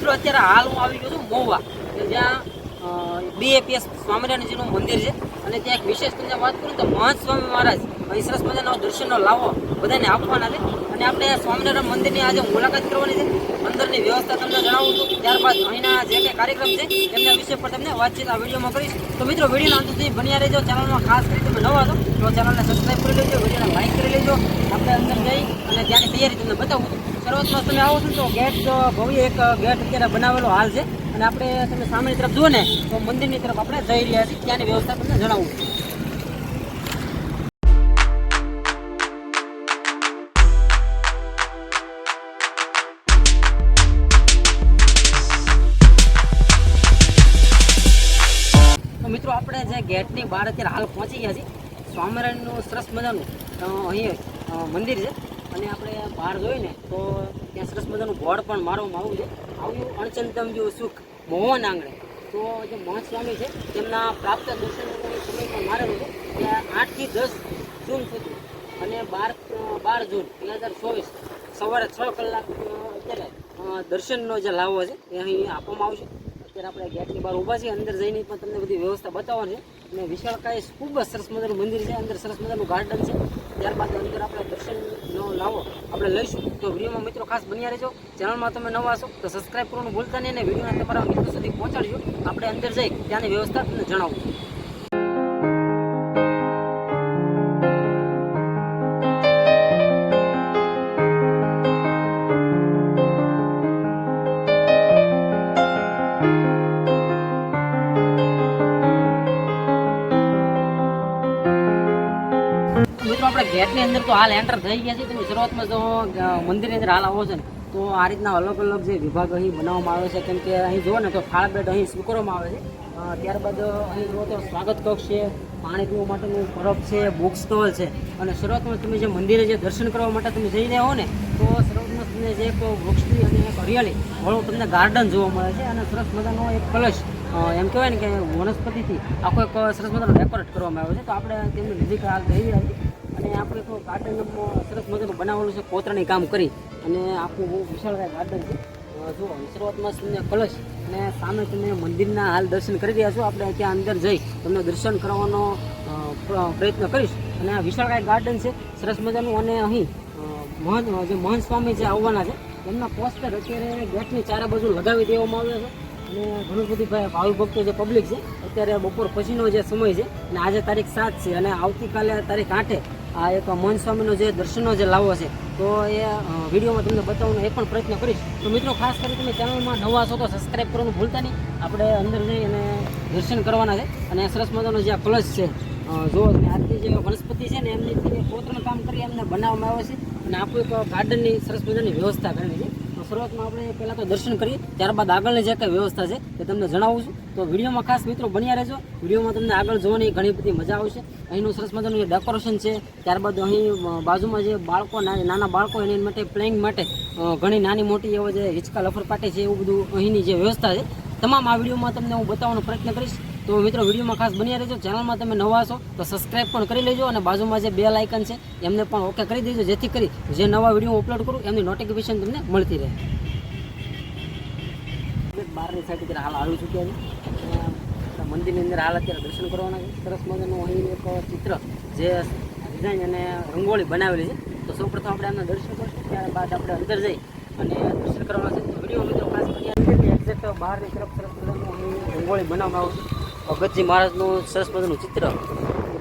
મિત્રો અત્યારે હાલ હું આવી ગયો છું મહુવા, કે જ્યાં BAPS સ્વામિનારાયણજીનું મંદિર છે. અને ત્યાં એક વિશેષ તમને વાત કરું તો મહંત સ્વામી મહારાજ અહીં સરસ મજાનો દર્શનનો લાવો બધાને આપવાના છે. અને આપણે સ્વામિનારાયણ મંદિરની આજે મુલાકાત કરવાની છે. અંદરની વ્યવસ્થા તમને જણાવું છું, ત્યારબાદ અહીંના જે કંઈ કાર્યક્રમ છે એમના વિશે પર તમને વાતચીત આ વિડીયોમાં કરીશ. તો મિત્રો વિડીયોના અંત સુધી બન્યા રહેજો. ચેનલમાં ખાસ કરી તમે નવા છો તો ચેનલને સબસ્ક્રાઈબ કરી લેજો, વિડીયોને લાઈક કરી લેજો. આપણે અંદર જઈ અને ત્યાંની તૈયારી તમને બતાવું. શરૂઆતમાં તમે આવો છો તો ગેટ ભવ્ય એક ગેટ અત્યારે બનાવેલો હાલ છે. અને આપણે તમે સામેની તરફ જુઓ ને તો મંદિરની તરફ આપણે જઈ રહ્યા છીએ, ત્યાંની વ્યવસ્થા તમને જણાવું. મિત્રો આપણે જે ગેટની બહાર અત્યારે હાલ પહોંચી ગયા છીએ. સ્વામિનારાયણનું સરસ મજાનું અહીં મંદિર છે. અને આપણે બહાર જોઈને તો ત્યાં સરસ મજાનું બોર્ડ પણ મારવામાં આવ્યું છે, આવ્યું અણચંતમ જેવું સુખ મોહન આંગણે. તો જે મહંત સ્વામી છે તેમના પ્રાપ્ત દર્શનનો સમય પણ મારેલો છે, ત્યાં 8 થી 10 જૂન સુધી અને 12 જૂન 2024 સવારે 6 કલાક અત્યારે દર્શનનો જે લાવો છે એ અહીં આપવામાં આવશે. અત્યારે આપણે ગેટની બહાર ઊભા છીએ, અંદર જઈને પણ તમને બધી વ્યવસ્થા બતાવવાની છે. અને વિશાળકાય ખૂબ જ સરસ મજાનું મંદિર છે, અંદર સરસ મજાનું ગાર્ડન છે. ત્યારબાદ અંદર આપણે દર્શનનો લાવો આપણે લઈશું. તો વિડીયોમાં મિત્રો ખાસ બન્યા રહેજો. ચેનલમાં તમે નવા છો તો સબસ્ક્રાઈબ કરવાનું ભૂલતા નહીં અને વિડીયોને તમારા મિત્રો સુધી પહોંચાડજો. આપણે અંદર જઈ ત્યાંની વ્યવસ્થા તમને જણાવું. મિત્રો આપણે ગેટની અંદર તો હાલ એન્ટર થઈ ગયા છે. તમે શરૂઆતમાં જો મંદિરની અંદર હાલ આવો છો ને તો આ રીતના અલગ અલગ જે વિભાગ અહીં બનાવવામાં આવે છે. કેમ કે અહીં જુઓ ને તો થાળ બેડ અહીં સ્વીકારવામાં આવે છે. ત્યારબાદ અહીં જુઓ તો સ્વાગત કક્ષ છે, પાણી પીવા માટેનું બરફ છે, બુક સ્ટોલ છે. અને શરૂઆતમાં તમે જે મંદિરે જે દર્શન કરવા માટે તમે જઈ રહ્યા હો ને તો શરૂઆતમાં તમને જે એક વૃક્ષની અને એક હરિયાળી વાળું તમને ગાર્ડન જોવા મળે છે. અને સરસ મજાનો એક કલશ એમ કહેવાય ને કે વનસ્પતિથી આખો એક સરસ મજાનો ડેકોરેટ કરવામાં આવે છે. તો આપણે તેમની નજીક હાલ જઈ રહ્યા છીએ. અને આપણે તો ગાર્ડન સરસ મજાનું બનાવેલું છે, કોતરણી કામ કરી અને આખું બહુ વિશાળ ગાર્ડન છે. જુઓ શરૂઆતમાં તમને કલશ અને સામે તમે મંદિરના હાલ દર્શન કરી રહ્યા છો. આપણે ત્યાં અંદર જઈ તમને દર્શન કરવાનો પ્રયત્ન કરીશ. અને આ વિશાળકાય ગાર્ડન છે સરસ મજાનું. અને અહીં મહંત સ્વામી જે આવવાના છે એમના પોસ્ટર અત્યારે ગેટની ચારે બાજુ લગાવી દેવામાં આવ્યા છે. અને ઘણું બધી ભાવિ ભક્તો જે પબ્લિક છે અત્યારે બપોર પછીનો જે સમય છે અને આજે તારીખ 7 છે અને આવતીકાલે તારીખ 8 આ એક મહંત સ્વામીનો જે દર્શનનો જે લાવો છે તો એ વિડીયોમાં તમને બતાવવાનો એ પણ પ્રયત્ન કરીશ. તો મિત્રો ખાસ કરી તમે ચેનલમાં નવા છો તો સબસ્ક્રાઈબ કરવાનું ભૂલતા નહીં. આપણે અંદર જઈ અને દર્શન કરવાના છે. અને સરસ મજાનો જે આ કલશ છે જો આટલી જે વનસ્પતિ છે ને એમની કોતરનું કામ કરી એમને બનાવવામાં આવે છે. અને આખું એક ગાર્ડનની સરસ મજાની વ્યવસ્થા કરેલી છે. શરૂઆતમાં આપણે પહેલાં તો દર્શન કરીએ, ત્યારબાદ આગળની જે કંઈ વ્યવસ્થા છે તે તમને જણાવું છું. તો વિડીયોમાં ખાસ મિત્રો બન્યા રહેજો. વિડીયોમાં તમને આગળ જોવાની ઘણી બધી મજા આવશે. અહીંનું સરસ મજાનું જે ડેકોરેશન છે, ત્યારબાદ અહીં બાજુમાં જે બાળકો નાના બાળકો એની માટે પ્લેઇંગ માટે ઘણી નાની મોટી એવા જે હિંચકા લફરપાટી છે એવું બધું અહીંની જે વ્યવસ્થા છે તમામ આ વિડીયોમાં તમને હું બતાવવાનો પ્રયત્ન કરીશ. તો મિત્રો વિડીયોમાં ખાસ બન્યા રહેજો. ચેનલમાં તમે નવા છો તો સબસ્ક્રાઈબ પણ કરી લેજો. અને બાજુમાં જે બેલ આઇકન છે એમને પણ ઓકે કરી દેજો, જેથી કરી જે નવા વિડીયો અપલોડ કરું એમની નોટિફિકેશન તમને મળતી રહે. બહારની સાઈડ અત્યારે હાલ આવી ચૂક્યા છે. મંદિરની અંદર હાલ અત્યારે દર્શન કરવાના છે. સરસ મજાનું અહીં એક ચિત્ર જે ડિઝાઇન અને રંગોળી બનાવેલી છે. તો સૌપ્રથમ આપણે એમના દર્શન કરીશું, ત્યારબાદ આપણે અંદર જઈ અને દર્શન કરવાના છે. તો વિડીયો મિત્રો ખાસ કરી એક્ઝેક્ટ બહારની તરફ સરસ મજાનું અહીં રંગોળી બનાવવામાં આવે છે. ભગતજી મહારાજનું સરસ મજાનું ચિત્ર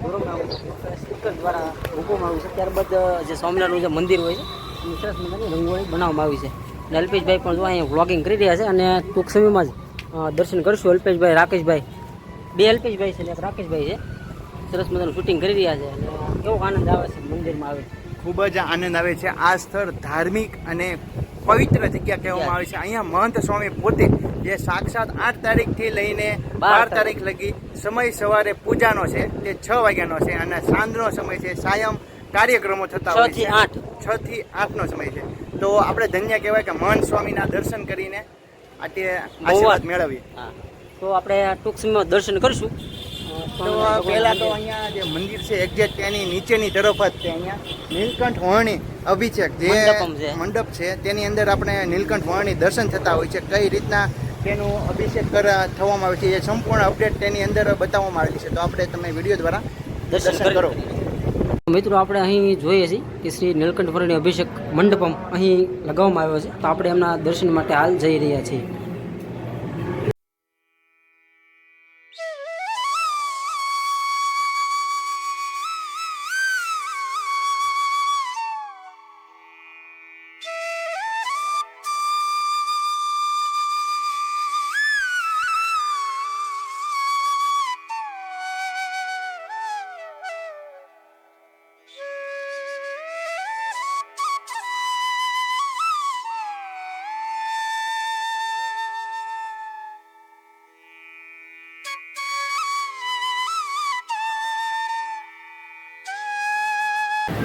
દોરવામાં આવ્યું છે, સ્ટીકર દ્વારા મૂકવામાં આવ્યું છે. ત્યારબાદ જે સ્વામિનારાયણનું જે મંદિર હોય છે એની સરસ મજાની રંગોળી બનાવવામાં આવી છે. અને અલ્પેશભાઈ પણ જો અહીંયા વ્લોગિંગ કરી રહ્યા છે. અને ટૂંક સમયમાં જ દર્શન કરીશું. અલ્પેશભાઈ, રાકેશભાઈ, બે અલ્પેશભાઈ છે અને એક રાકેશભાઈ છે. સરસ મજાનું શૂટિંગ કરી રહ્યા છે. અને કેવો આનંદ આવે છે મંદિરમાં આવે, ખૂબ જ આનંદ આવે છે. આ સ્થળ ધાર્મિક અને પવિત્ર જગ્યા કહેવામાં આવે છે. અહીંયા મહંત સ્વામી પોતે જે સાક્ષાત 8 તારીખથી લઈને 12 તારીખ લગી સમય સવારે પૂજાનો છે તે 6 વાગ્યાનો છે અને સાંજનો સમય છે સાયમ કાર્યક્રમો થતા હોય છે 6 થી 8 નો સમય છે. તો આપણે ધન્ય કહેવાય કે મહંત સ્વામીના દર્શન કરીને આજે આશીર્વાદ મેળવીએ. તો આપણે ટૂંક સમયમાં દર્શન કરીશું. તો પહેલા તો અહીંયા જે મંદિર છે એક્ઝેક્ટ એની નીચેની તરફ જ છે અહીંયા નીલકંઠ વર્ણી અભિષેક જે મંડપમ છે. મંડપ છે તેની અંદર આપણે નીલકંઠ વર્ણી દર્શન થતા હોય છે કઈ રીતના તેનું અભિષેક થવામાં આવે છે એ સંપૂર્ણ અપડેટ તેની અંદર બતાવવામાં આવેલી છે તો આપણે તમે વિડીયો દ્વારા દર્શન કરો. મિત્રો આપણે અહીં જોઈએ છીએ કે શ્રી નીલકંઠ વર્ણી અભિષેક મંડપમ અહીં લગાવવામાં આવ્યો છે તો આપણે એમના દર્શન માટે હાલ જઈ રહ્યા છીએ.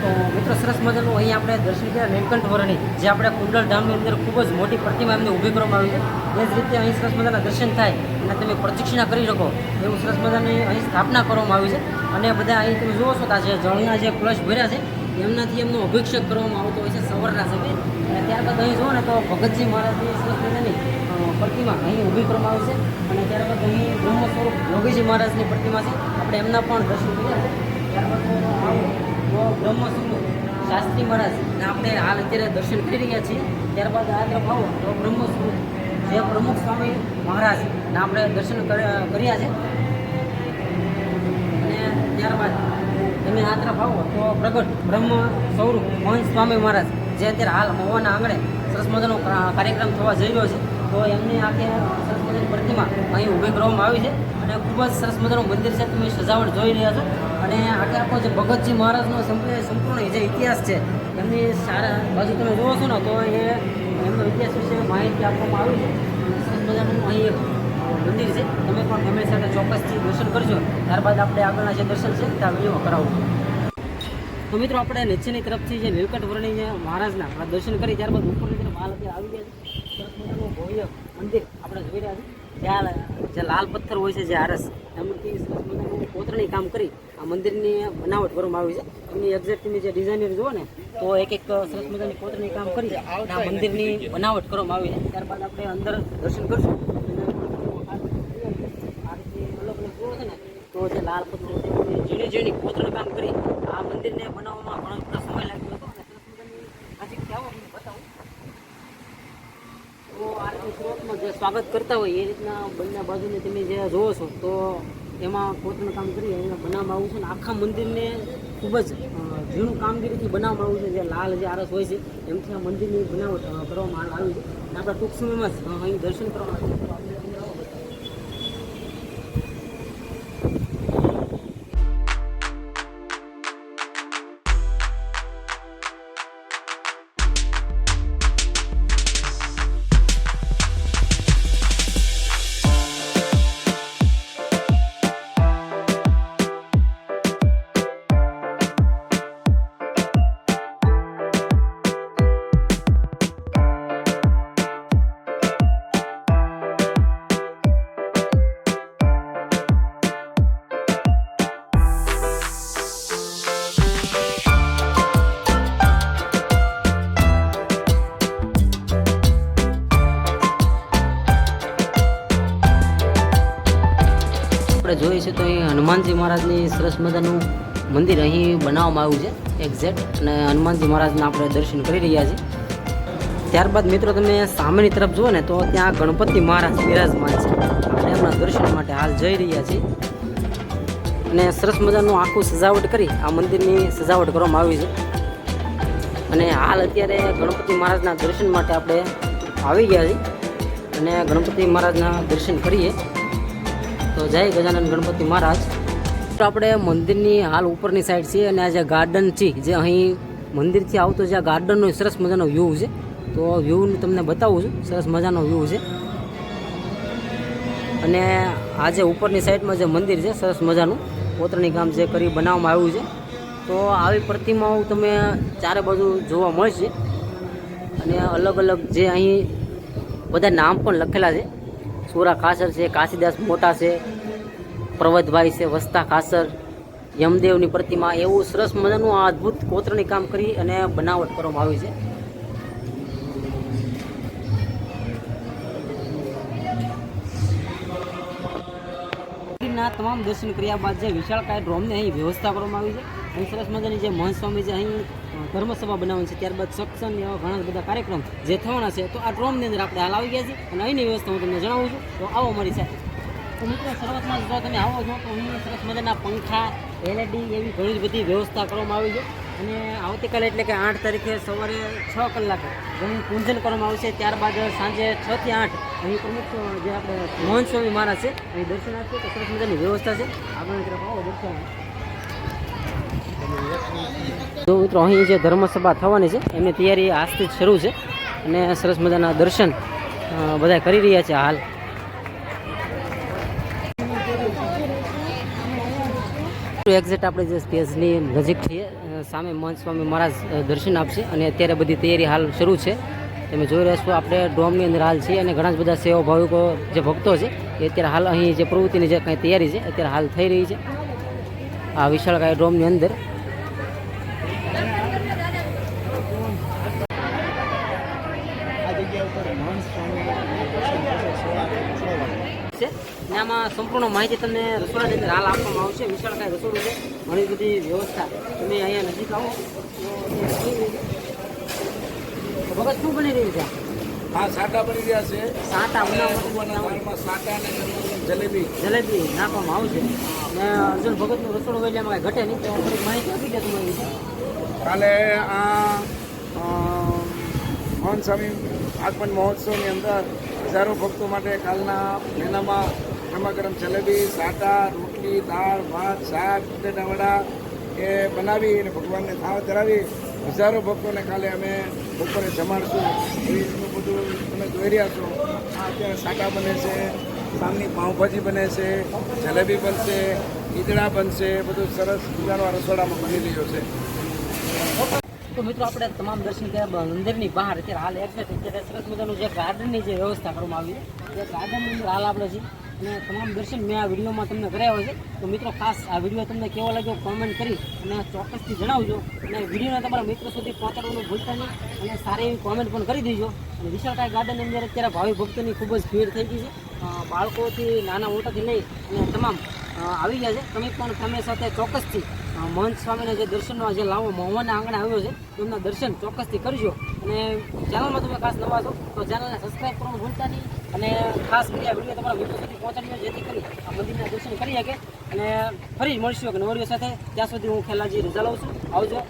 તો મિત્રો સરસ મજાનું અહીં આપણે દર્શન કર્યા નીલકંઠ વર્ણી જે આપણે કુંડળ ધામની અંદર ખૂબ જ મોટી પ્રતિમા એમને ઊભી કરવામાં આવી છે એ જ રીતે અહીં સરસ મજાના દર્શન થાય અને તમે પ્રદક્ષિણા કરી શકો એવું સરસ મજાની અહીં સ્થાપના કરવામાં આવી છે અને બધા અહીં તમે જુઓ છો કે આ જે જળના જે કળશ ભર્યા છે એમનાથી એમનો અભિષેક કરવામાં આવતો હોય છે સવારના સમયે અને ત્યારબાદ અહીં જુઓ ને તો ભગતજી મહારાજની સરસ મજાની પ્રતિમા અહીં ઊભી કરવામાં આવી છે અને ત્યારબાદ અહીં બ્રહ્મ સ્વરૂપ યોગીજી મહારાજની પ્રતિમા છે આપણે એમના પણ દર્શન કર્યા છે ત્યારબાદ તો બ્રહ્મ સ્વરૂપ શાસ્ત્રી મહારાજ ને આપણે હાલ અત્યારે દર્શન કરી રહ્યા છીએ ત્યારબાદ આ તરફ આવો તો બ્રહ્મ સ્વરૂપ જે પ્રમુખ સ્વામી મહારાજ ને આપણે દર્શન કર્યા છે અને ત્યારબાદ તમે આ તરફ આવો તો પ્રગટ બ્રહ્મ સ્વરૂપ મહંત સ્વામી મહારાજ જે અત્યારે હાલ મહુવાના આંગણે સરસ મજાનો કાર્યક્રમ થવા જઈ રહ્યો છે તો એમની આખી સરસ મજાની પ્રતિમા અહીં ઊભી કરવામાં આવી છે અને ખૂબ જ સરસ મજાનું મંદિર છે તમે સજાવટ જોઈ રહ્યા છો અને આખે આખો જે ભગતજી મહારાજનો સંપૂર્ણ જે ઇતિહાસ છે એમની સારા બાજુ તમે જુઓ છો ને તો એ એમનો ઇતિહાસ વિશે માહિતી આપવામાં આવી છે સરસ મજાનું અહીં એક મંદિર છે તમે પણ ફેમિલી સાથે ચોક્કસથી દર્શન કરજો ત્યારબાદ આપણે આગળના જે દર્શન છે ત્યાં વિડીયો કરાવું. તો મિત્રો આપણે નીચેની તરફથી જે નીલકંઠ વર્ણી મહારાજના આપણે દર્શન કરી ત્યારબાદ ઉપરની તરફ હાલ અત્યારે આવી ગયા છે સરસ મજાનું ભવ્ય મંદિર આપણે જોઈ રહ્યા છીએ ત્યાં જે લાલ પથ્થર હોય છે જે આરસ એમથી સરસ મજાનું કોતરણી કામ કરી આ મંદિરની બનાવટ કરવામાં આવી છે એમની એક્ઝેક્ટ તમે જે ડિઝાઇનર જુઓ ને તો એક સરસ મજાની કોતરણી કામ કરી આ મંદિરની બનાવટ કરવામાં આવી છે ત્યારબાદ આપણે અંદર દર્શન કરશું આ રીતે અલગ અલગ જુઓ છે ને તો જે લાલ પથ્થર છે ઝીણી ઝીણી કોતરણી કામ કરી આ મંદિરને બનાવવામાં ઘણો બધો સમય લાગ્યો હતો અને સરસ મજાની નજીકથી આવો તમને બતાવું તો આ રીતે શરૂઆતમાં જે સ્વાગત કરતા હોય એ રીતના બંને બાજુને તમે જે જોવો છો તો એમાં કોતરણી કામ કરી અહીંયા બનાવવામાં આવ્યું છે અને આખા મંદિરને ખૂબ જ ઝીણું કામગીરીથી બનાવવામાં આવ્યું છે જે લાલ જે આરસ હોય છે એમથી આ મંદિરની બનાવટ કરવામાં આવી છે અને આપણે ટૂંક સમયમાં જ અહીં દર્શન કરવા માટે આપણે જોઈએ છે તો અહીં હનુમાનજી મહારાજની સરસ મજાનું મંદિર અહીં બનાવવામાં આવ્યું છે એક્ઝેક્ટ અને હનુમાનજી મહારાજના આપણે દર્શન કરી રહ્યા છીએ ત્યારબાદ મિત્રો તમે સામેની તરફ જુઓ ને તો ત્યાં ગણપતિ મહારાજ બિરાજમાન છે આપણે એમના દર્શન માટે હાલ જઈ રહ્યા છીએ અને સરસ મજાનું આખું સજાવટ કરી આ મંદિરની સજાવટ કરવામાં આવી છે અને હાલ અત્યારે ગણપતિ મહારાજના દર્શન માટે આપણે આવી ગયા છીએ અને ગણપતિ મહારાજના દર્શન કરીએ તો જય ગજાનંદ ગણપતિ મહારાજ. તો આપણે મંદિરની હાલ ઉપરની સાઈડ છીએ અને આ જે ગાર્ડન છે જે અહીં મંદિરથી આવતો જે આ ગાર્ડનનો સરસ મજાનો વ્યૂ છે તો વ્યૂ તમને બતાવું છું સરસ મજાનો વ્યૂ છે અને આ જે ઉપરની સાઈડમાં જે મંદિર છે સરસ મજાનું કોતરણી કામ જે કરી બનાવવામાં આવ્યું છે તો આવી પ્રતિમાઓ તમે ચારે બાજુ જોવા મળશે અને અલગ અલગ જે અહીં બધા નામ પણ લખેલા છે સુરા ખાસર છે કાશીદાસ મોટા છે પર્વતભાઈ છે, વસ્તા ખાસર, યમદેવની પ્રતિમા, એવું સરસ મજાનું આ અદ્ભુત કોતરણી કામ કરી અને બનાવટ કરવામાં આવી છે. મંદિરના તમામ દર્શન કર્યા બાદ જે વિશાળકાય ડ્રોમની અહીં વ્યવસ્થા કરવામાં આવી છે. અહીં સરસ મજાની જે મહંત સ્વામી જે અહીં ધર્મસભા બનાવવાની છે, ત્યારબાદ સત્સંગ એવા ઘણા બધા કાર્યક્રમ જે થવાના છે. તો આ ડ્રોમની અંદર આપણે હાલ આવી ગયા છીએ અને અહીંની વ્યવસ્થા હું તમને જણાવું છું. તો આવો મારી સાથે. તો મિત્રો શરૂઆતમાં જો તમે આવો છો તો અહીં સરસ મજાના પંખા, LED એવી ઘણી બધી વ્યવસ્થા કરવામાં આવી છે. અને આવતીકાલે એટલે કે 8 તારીખે સવારે 6 કલાકે અહીં પૂજન કરવામાં આવશે. ત્યારબાદ સાંજે 6 થી 8 અહીં પ્રમુખ જે આપણે મોહન સ્વામી મહારાજ છે અહીં દર્શન આપશે. તો સરસ મજાની વ્યવસ્થા છે. આગળ તરફ આવો દર્શન. તો મિત્રો અહીં જે ધર્મસભા થવાની છે એમની તૈયારી આજથી જ શરૂ છે અને સરસ મજાના દર્શન બધા કરી રહ્યા છે હાલ. એક્ઝેક્ટ આપણે જે સ્ટેજની નજીક છીએ સામે મહંત સ્વામી મહારાજ દર્શન આપશે અને અત્યારે બધી તૈયારી હાલ શરૂ છે. તમે જોઈ રહ્યા છો આપણે ડોમની અંદર હાલ છીએ અને ઘણા જ બધા સેવા ભાવિકો જે ભક્તો છે એ અત્યારે હાલ અહીં જે પ્રવૃત્તિની જે કંઈ તૈયારી છે અત્યારે હાલ થઈ રહી છે આ વિશાળકાય ડોમની અંદર. આમાં સંપૂર્ણ માહિતી તમને રસોડાની અંદર હાલ આપવામાં આવશે. વિશાળકાય રસોડું છે, ઘણી બધી વ્યવસ્થા. તમે અહીંયા નજીક આવો તો ભગત શું બની રહ્યું છે? હા, સાટા બની રહ્યા છે. સાટા બનાવવામાં સાટા અને જલેબી નાખવામાં આવશે. ને અર્જુન ભગતનું રસોડું હોય એટલે એમાં કાંઈ ઘટે નહીં. તો થોડીક માહિતી આપી દે તમારી વિશે. કાલે આ મોહન સ્વામી આગમન મહોત્સવની અંદર હજારો ભક્તો માટે કાલના મહિનામાં ગરમા ગરમ જલેબી, સાટા, રોટલી, દાળ, ભાત, શાક, બટેટા વડા એ બનાવી અને ભગવાનને થાળ ધરાવી હજારો ભક્તોને કાલે અમે બપોરે જમાડશું. એનું બધું તમે જોઈ રહ્યા છો. આ અત્યારે સાટા બને છે, સામની પાઉંભાજી બને છે, જલેબી બનશે, ઈદડા બનશે, બધું સરસ મજાનો રસોડામાં બની રહ્યો છે. તો મિત્રો આપણે તમામ દર્શન કર્યા મંદિરની બહાર અત્યારે હાલ અત્યારે સરસ મજાનું જે ગાર્ડનની જે વ્યવસ્થા કરવામાં આવી છે એ ગાર્ડનની અંદર હાલ આપણે છીએ અને તમામ દર્શન મેં આ વિડીયોમાં તમને કરાવ્યા છે. તો મિત્રો ખાસ આ વિડીયો તમને કેવો લાગ્યો કોમેન્ટ કરી અને ચોક્કસથી જણાવજો અને વિડીયોને તમારા મિત્રો સુધી પહોંચાડવાનું ભૂલતા નહીં અને સારી એવી કોમેન્ટ પણ કરી દેજો. અને વિશાળકાય ગાર્ડનની અંદર અત્યારે ભાવિ ભક્તોની ખૂબ જ ભીડ થઈ ગઈ છે. બાળકોથી નાના મોટાથી લઈ અને તમામ આવી ગયા છે. તમે પણ તમે સાથે ચોક્કસથી મહંત સ્વામીના જે દર્શનનો જે લાવો મહુવાના આંગણે આવ્યો છે તેમના દર્શન ચોક્કસથી કરજો. અને ચેનલમાં તમે ખાસ નવા છો તો ચેનલને સબસ્ક્રાઈબ કરવાનું ભૂલતા નહીં અને ખાસ કરી આ વિડીયો તમારા મિત્રો સુધી પહોંચાડ્યો જેથી કરી આ મંદિરના દર્શન કરી શકે. અને ફરી મળશું કે નવો વિડીયો સાથે. ત્યાં સુધી હું ખેલાજી રજા લઉં છું. આવજો.